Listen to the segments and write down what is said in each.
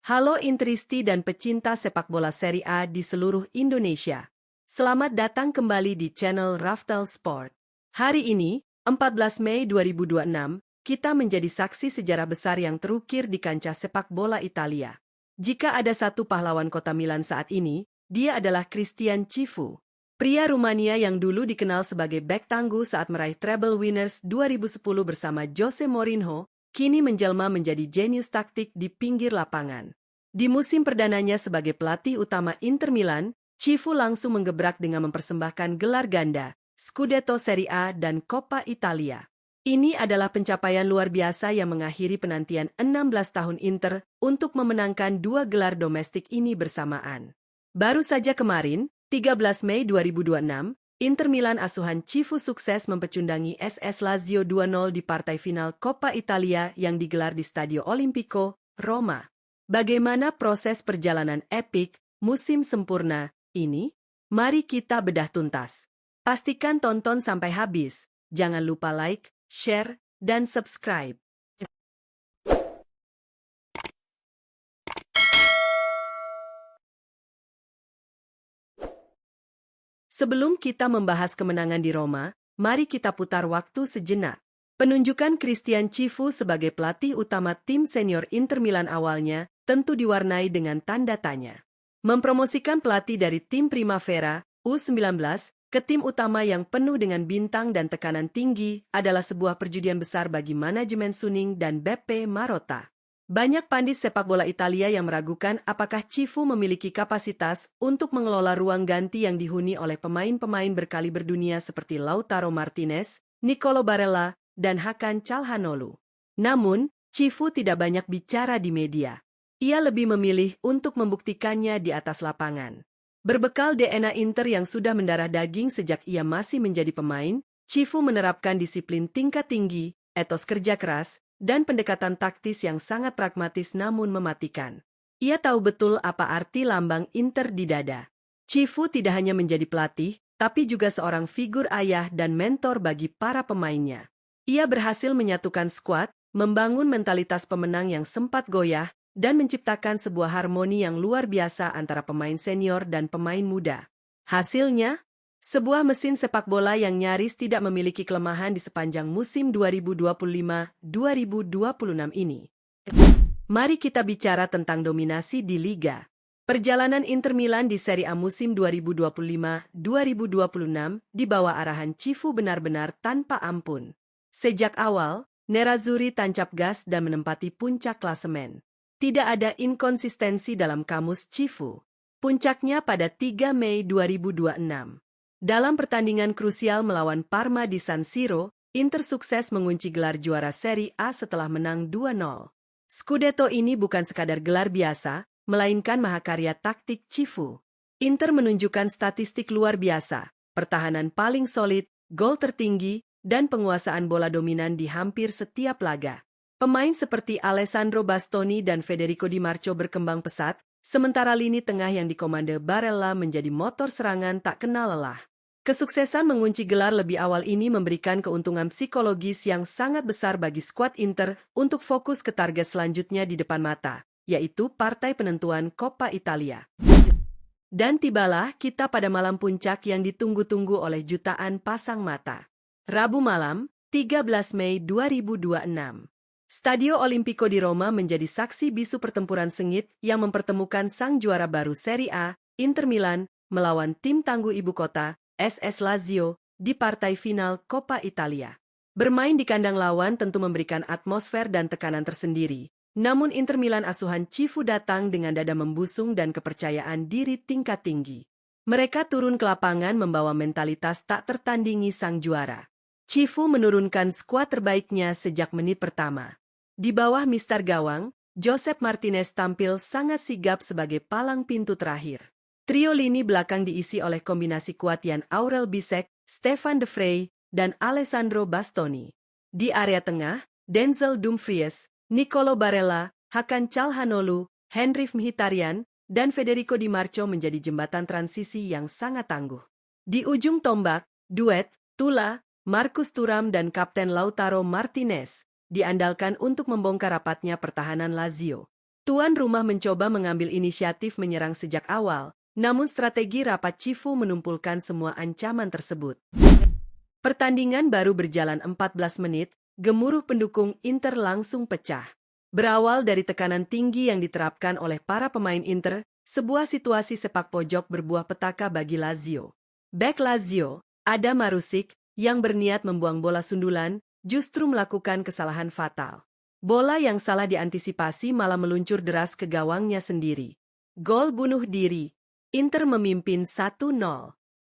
Halo intristi dan pecinta sepak bola Serie A di seluruh Indonesia. Selamat datang kembali di channel Raftel Sport. Hari ini, 14 Mei 2026, kita menjadi saksi sejarah besar yang terukir di kancah sepak bola Italia. Jika ada satu pahlawan kota Milan saat ini, dia adalah Christian Cifu. Pria Rumania yang dulu dikenal sebagai bek tangguh saat meraih treble winners 2010 bersama Jose Mourinho, kini menjelma menjadi jenius taktik di pinggir lapangan. Di musim perdananya sebagai pelatih utama Inter Milan, Cifu langsung menggebrak dengan mempersembahkan gelar ganda, Scudetto Serie A dan Coppa Italia. Ini adalah pencapaian luar biasa yang mengakhiri penantian 16 tahun Inter untuk memenangkan dua gelar domestik ini bersamaan. Baru saja kemarin, 13 Mei 2026, Inter Milan asuhan Cifu sukses mempecundangi SS Lazio 2-0 di partai final Coppa Italia yang digelar di Stadio Olimpico, Roma. Bagaimana proses perjalanan epik musim sempurna ini? Mari kita bedah tuntas. Pastikan tonton sampai habis. Jangan lupa like, share, dan subscribe. Sebelum kita membahas kemenangan di Roma, mari kita putar waktu sejenak. Penunjukan Christian Cifu sebagai pelatih utama tim senior Inter Milan awalnya tentu diwarnai dengan tanda tanya. Mempromosikan pelatih dari tim Primavera, U19, ke tim utama yang penuh dengan bintang dan tekanan tinggi adalah sebuah perjudian besar bagi manajemen Suning dan Beppe Marotta. Banyak pandit sepak bola Italia yang meragukan apakah Cifu memiliki kapasitas untuk mengelola ruang ganti yang dihuni oleh pemain-pemain berkaliber dunia seperti Lautaro Martinez, Nicolo Barella, dan Hakan Calhanoglu. Namun, Cifu tidak banyak bicara di media. Ia lebih memilih untuk membuktikannya di atas lapangan. Berbekal DNA Inter yang sudah mendarah daging sejak ia masih menjadi pemain, Cifu menerapkan disiplin tingkat tinggi, etos kerja keras, dan pendekatan taktis yang sangat pragmatis namun mematikan. Ia tahu betul apa arti lambang Inter di dada. Cifu tidak hanya menjadi pelatih, tapi juga seorang figur ayah dan mentor bagi para pemainnya. Ia berhasil menyatukan skuad, membangun mentalitas pemenang yang sempat goyah, dan menciptakan sebuah harmoni yang luar biasa antara pemain senior dan pemain muda. Hasilnya, sebuah mesin sepak bola yang nyaris tidak memiliki kelemahan di sepanjang musim 2025-2026 ini. Mari kita bicara tentang dominasi di Liga. Perjalanan Inter Milan di Serie A musim 2025-2026 di bawah arahan Cifu benar-benar tanpa ampun. Sejak awal, Nerazzurri tancap gas dan menempati puncak klasemen. Tidak ada inkonsistensi dalam kamus Cifu. Puncaknya pada 3 Mei 2026. Dalam pertandingan krusial melawan Parma di San Siro, Inter sukses mengunci gelar juara Serie A setelah menang 2-0. Scudetto ini bukan sekadar gelar biasa, melainkan mahakarya taktik Cifu. Inter menunjukkan statistik luar biasa, pertahanan paling solid, gol tertinggi, dan penguasaan bola dominan di hampir setiap laga. Pemain seperti Alessandro Bastoni dan Federico Di Marco berkembang pesat, sementara lini tengah yang dikomando Barella menjadi motor serangan tak kenal lelah. Kesuksesan mengunci gelar lebih awal ini memberikan keuntungan psikologis yang sangat besar bagi skuad Inter untuk fokus ke target selanjutnya di depan mata, yaitu partai penentuan Coppa Italia. Dan tibalah kita pada malam puncak yang ditunggu-tunggu oleh jutaan pasang mata. Rabu malam, 13 Mei 2026. Stadio Olimpico di Roma menjadi saksi bisu pertempuran sengit yang mempertemukan sang juara baru Serie A, Inter Milan, melawan tim tangguh ibu kota, SS Lazio, di partai final Coppa Italia. Bermain di kandang lawan tentu memberikan atmosfer dan tekanan tersendiri, namun Inter Milan asuhan Cifu datang dengan dada membusung dan kepercayaan diri tingkat tinggi. Mereka turun ke lapangan membawa mentalitas tak tertandingi sang juara. Cifu menurunkan skuad terbaiknya sejak menit pertama. Di bawah Mister Gawang, Josep Martinez tampil sangat sigap sebagai palang pintu terakhir. Trio lini belakang diisi oleh kombinasi kuat Jan Aurel Bisek, Stefan De Vrij, dan Alessandro Bastoni. Di area tengah, Denzel Dumfries, Nicolo Barella, Hakan Calhanoglu, Henrikh Mkhitaryan, dan Federico Di Marco menjadi jembatan transisi yang sangat tangguh. Di ujung tombak, duet Tula, Marcus Thuram dan Kapten Lautaro Martinez diandalkan untuk membongkar rapatnya pertahanan Lazio. Tuan rumah mencoba mengambil inisiatif menyerang sejak awal, namun strategi rapat Cifu menumpulkan semua ancaman tersebut. Pertandingan baru berjalan 14 menit, gemuruh pendukung Inter langsung pecah. Berawal dari tekanan tinggi yang diterapkan oleh para pemain Inter, sebuah situasi sepak pojok berbuah petaka bagi Lazio. Bek Lazio, Adam Marusic, yang berniat membuang bola sundulan, justru melakukan kesalahan fatal. Bola yang salah diantisipasi malah meluncur deras ke gawangnya sendiri. Gol bunuh diri. Inter memimpin 1-0.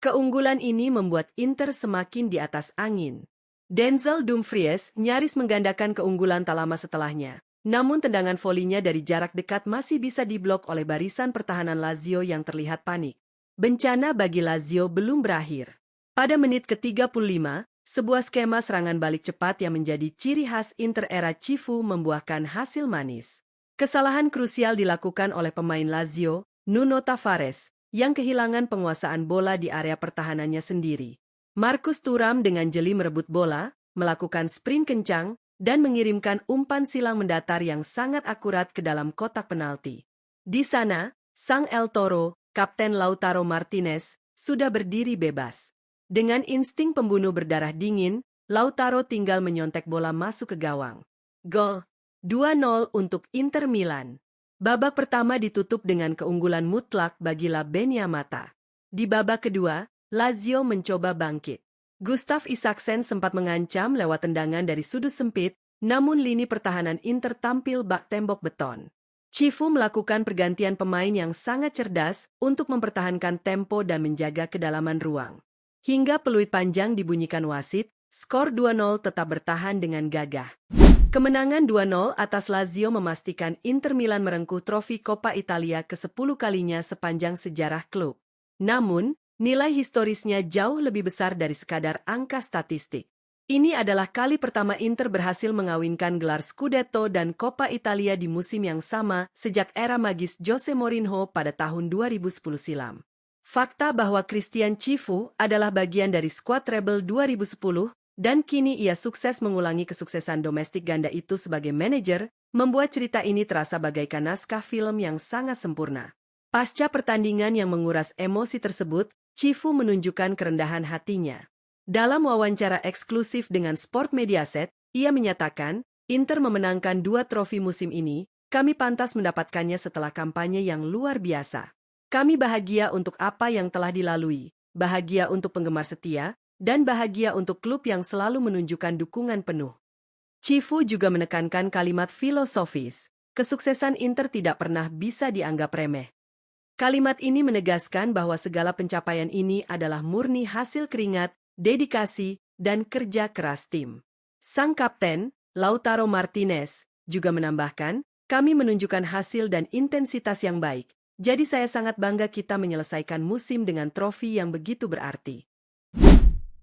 Keunggulan ini membuat Inter semakin di atas angin. Denzel Dumfries nyaris menggandakan keunggulan tak lama setelahnya. Namun tendangan volinya dari jarak dekat masih bisa diblok oleh barisan pertahanan Lazio yang terlihat panik. Bencana bagi Lazio belum berakhir. Pada menit ke-35, sebuah skema serangan balik cepat yang menjadi ciri khas Inter era Cifu membuahkan hasil manis. Kesalahan krusial dilakukan oleh pemain Lazio, Nuno Tavares, yang kehilangan penguasaan bola di area pertahanannya sendiri. Marcus Thuram dengan jeli merebut bola, melakukan sprint kencang, dan mengirimkan umpan silang mendatar yang sangat akurat ke dalam kotak penalti. Di sana, sang El Toro, Kapten Lautaro Martinez, sudah berdiri bebas. Dengan insting pembunuh berdarah dingin, Lautaro tinggal menyontek bola masuk ke gawang. Gol 2-0 untuk Inter Milan. Babak pertama ditutup dengan keunggulan mutlak bagi La Beniamata. Di babak kedua, Lazio mencoba bangkit. Gustav Isaksen sempat mengancam lewat tendangan dari sudut sempit, namun lini pertahanan Inter tampil bak tembok beton. Cifu melakukan pergantian pemain yang sangat cerdas untuk mempertahankan tempo dan menjaga kedalaman ruang. Hingga peluit panjang dibunyikan wasit, skor 2-0 tetap bertahan dengan gagah. Kemenangan 2-0 atas Lazio memastikan Inter Milan merengkuh trofi Coppa Italia ke-10 kalinya sepanjang sejarah klub. Namun, nilai historisnya jauh lebih besar dari sekadar angka statistik. Ini adalah kali pertama Inter berhasil mengawinkan gelar Scudetto dan Coppa Italia di musim yang sama sejak era magis Jose Mourinho pada tahun 2010 silam. Fakta bahwa Christian Cifu adalah bagian dari skuad treble 2010 dan kini ia sukses mengulangi kesuksesan domestik ganda itu sebagai manajer, membuat cerita ini terasa bagaikan naskah film yang sangat sempurna. Pasca pertandingan yang menguras emosi tersebut, Cifu menunjukkan kerendahan hatinya. Dalam wawancara eksklusif dengan Sport Mediaset, ia menyatakan, Inter memenangkan 2 trofi musim ini, kami pantas mendapatkannya setelah kampanye yang luar biasa. Kami bahagia untuk apa yang telah dilalui, bahagia untuk penggemar setia, dan bahagia untuk klub yang selalu menunjukkan dukungan penuh. Cifu juga menekankan kalimat filosofis, kesuksesan Inter tidak pernah bisa dianggap remeh. Kalimat ini menegaskan bahwa segala pencapaian ini adalah murni hasil keringat, dedikasi, dan kerja keras tim. Sang kapten, Lautaro Martinez, juga menambahkan, kami menunjukkan hasil dan intensitas yang baik. Jadi saya sangat bangga kita menyelesaikan musim dengan trofi yang begitu berarti.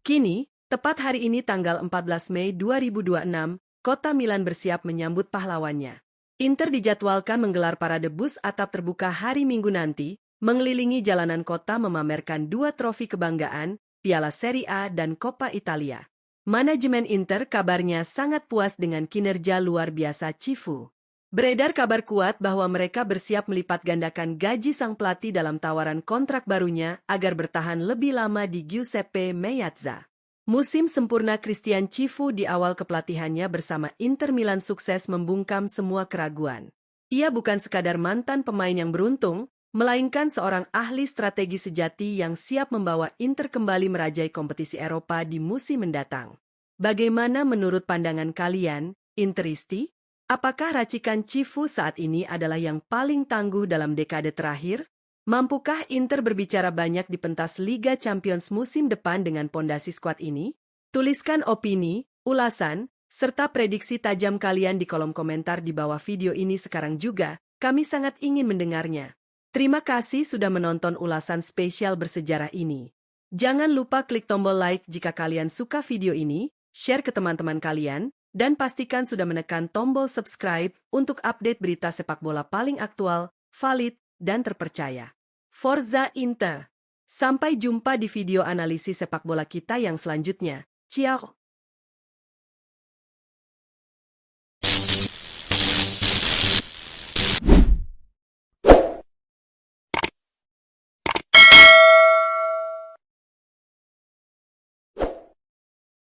Kini, tepat hari ini tanggal 14 Mei 2026, kota Milan bersiap menyambut pahlawannya. Inter dijadwalkan menggelar parade bus atap terbuka hari Minggu nanti, mengelilingi jalanan kota memamerkan 2 trofi kebanggaan, Piala Serie A dan Coppa Italia. Manajemen Inter kabarnya sangat puas dengan kinerja luar biasa Cifu. Beredar kabar kuat bahwa mereka bersiap melipat gandakan gaji sang pelatih dalam tawaran kontrak barunya agar bertahan lebih lama di Giuseppe Meazza. Musim sempurna Christian Cifu di awal kepelatihannya bersama Inter Milan sukses membungkam semua keraguan. Ia bukan sekadar mantan pemain yang beruntung, melainkan seorang ahli strategi sejati yang siap membawa Inter kembali merajai kompetisi Eropa di musim mendatang. Bagaimana menurut pandangan kalian, Interisti? Apakah racikan Cifu saat ini adalah yang paling tangguh dalam dekade terakhir? Mampukah Inter berbicara banyak di pentas Liga Champions musim depan dengan pondasi skuad ini? Tuliskan opini, ulasan, serta prediksi tajam kalian di kolom komentar di bawah video ini sekarang juga. Kami sangat ingin mendengarnya. Terima kasih sudah menonton ulasan spesial bersejarah ini. Jangan lupa klik tombol like jika kalian suka video ini, share ke teman-teman kalian, dan pastikan sudah menekan tombol subscribe untuk update berita sepak bola paling aktual, valid, dan terpercaya. Forza Inter! Sampai jumpa di video analisis sepak bola kita yang selanjutnya. Ciao!